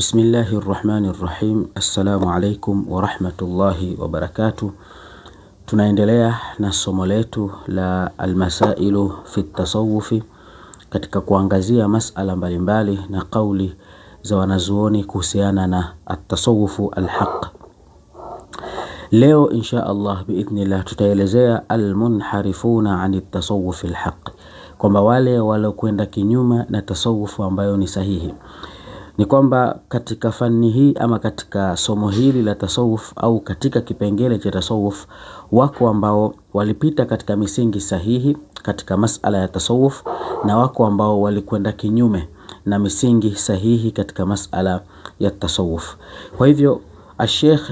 Bismillahirrahmanirrahim. Assalamu alaikum wa rahmatullahi wa barakatuh. Tunaendelea na somo letu la almasailu fi tasawufi katika kuangazia masala mbalimbali na kauli za wanazuoni kuhusiana na at-tasawufu al-haq. Leo insha Allah biidhnillah tutaelezea al-munharifuna ani at-tasawufi al-haq, kwamba wale walokwenda kinyume na tasawufu ambayo ni sahihi. Ni kwamba katika fani hii ama katika somo hili la tasawuf au katika kipengele cha tasawuf, wako ambao walipita katika misingi sahihi katika masala ya tasawuf, na wako ambao walikwenda kinyume na misingi sahihi katika masala ya tasawuf. Kwa hivyo Sheikh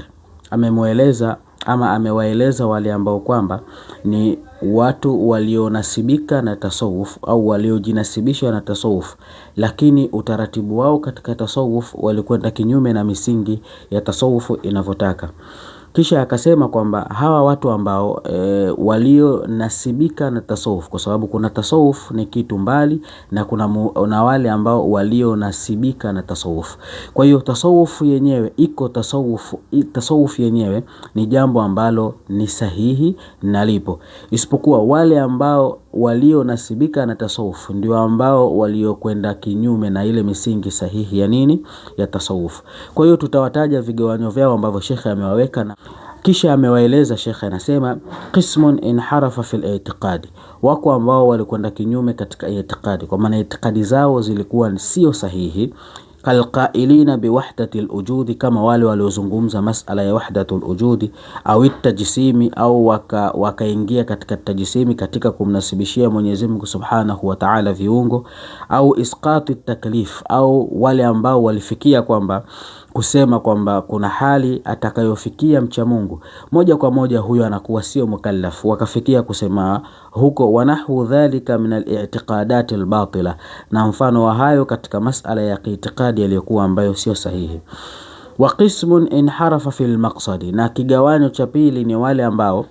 amemueleza ama amewaeleza wale ambao kwamba ni watu walionasibika na tasawuf au waliojinasibisha na tasawuf, lakini utaratibu wao katika tasawuf walikwenda kinyume na misingi ya tasawuf inavyotaka. Kisha akasema kwamba hawa watu ambao walionasibika na tasawuf, kwa sababu kuna tasawuf ni kitu mbali na kuna wale ambao walionasibika na tasawuf. Kwa hiyo tasawuf yenyewe iko tasawuf yenyewe ni jambo ambalo ni sahihi na lipo, isipokuwa wale ambao walionasibika na tasawuf ndio ambao waliokwenda kinyume na ile misingi sahihi ya nini, ya tasawuf. Kwa hiyo tutawataja vigawanyo vyao ambavyo Sheikh amewaweka, na kisha amewaeleza. Sheikh anasema qismun inharafa fil i'tiqad, wako ambao walikwenda kinyume katika i'tiqadi, kwa maana i'tiqadi zao zilikuwa sio sahihi. Kalqailina biwahdati alwujudi, kama wale waliozungumza masala ya wahdatu alwujudi, au itajisimi, au wakaingia katika tajisimi, katika kumnasibishia Mwenyezi Mungu Subhanahu wa Ta'ala viungo, au isqati taklif, au wale ambao walifikia kwamba kusema kwamba kuna hali atakayofikia mcha Mungu moja kwa moja huyo anakuwa sio mukallaf, wakafikia kusema huko wanahu dhalika min al-i'tiqadat al-batila, na mfano wa hayo katika masala ya itikadi yaliyokuwa ambayo sio sahihi. Wa qismun inharafa fil maqsadi, na kigawanyo cha pili ni wale ambao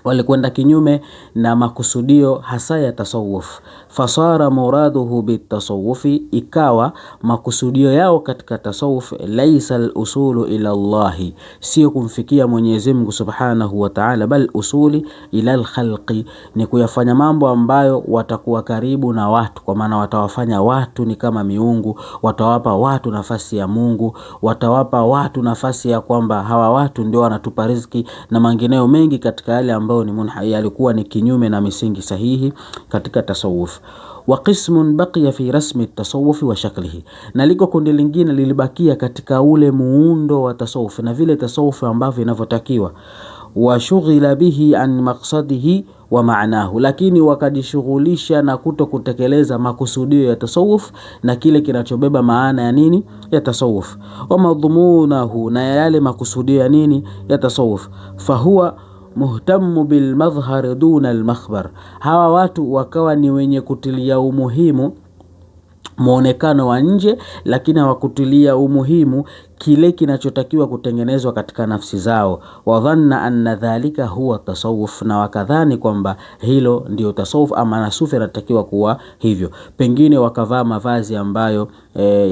walikwenda kinyume na makusudio hasa ya tasawuf. Fasara muraduhu bitasawufi, ikawa makusudio yao katika tasawuf laysa al-usulu ila Allah, sio kumfikia Mwenyezi Mungu Subhanahu wa Ta'ala, bal usuli ila al-khalqi, ni kuyafanya mambo ambayo watakuwa karibu na watu, kwa maana watawafanya watu ni kama miungu, watawapa watu nafasi ya Mungu, watawapa watu nafasi ya kwamba hawa watu ndio wanatupa riziki na mengineyo mengi katika yale ambao ni alikuwa ni kinyume na misingi sahihi katika tasawuf. Wa qismun baqiya fi rasmi at-tasawuf wa shaklihi, na liko kundi lingine lilibakia katika ule muundo wa tasawuf na vile tasawuf ambavyo inavyotakiwa. Wa shughila bihi an maqsadihi wa maanahu, lakini wakajishughulisha na kutekeleza makusudio ya tasawuf na kile kinachobeba maana ya nini, ya tasawuf. Wa madhumunahu, na yale makusudio ya nini, ya tasawuf. Fahuwa muhtamu bil madhhar duna al makhbar, hawa watu wakawa ni wenye kutilia umuhimu muonekano wa nje, lakini hawakutilia umuhimu kile kinachotakiwa kutengenezwa katika nafsi zao. Wadhanna anna dhalika huwa tasawuf, na wakadhani kwamba hilo ndio tasawuf ama nasufi anatakiwa kuwa hivyo. Pengine wakavaa mavazi ambayo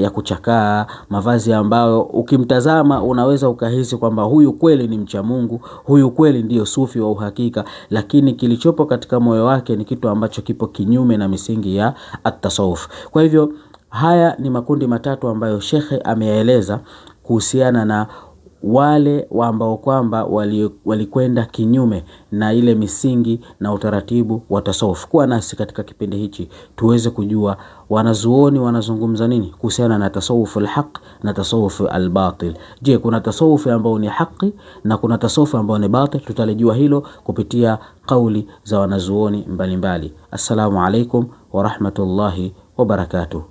ya kuchakaa, mavazi ambayo ukimtazama unaweza ukahisi kwamba huyu kweli ni mcha Mungu, huyu kweli ndio sufi wa uhakika, lakini kilichopo katika moyo wake ni kitu ambacho kipo kinyume na misingi ya at-tasawuf. Kwa hivyo haya ni makundi matatu ambayo Sheikh ameeleza kuhusiana na wale ambao kwamba walikwenda kinyume na ile misingi na utaratibu wa tasawuf. Kuwa nasi katika kipindi hichi tuweze kujua wanazuoni wanazungumza nini kuhusiana na tasawuf al-haq na tasawuf al-batil. Je, kuna tasawuf ambao ni haki na kuna tasawuf ambao ni batil? Tutalijua hilo kupitia kauli za wanazuoni mbalimbali. Assalamu alaikum wa rahmatullahi wa barakatuh.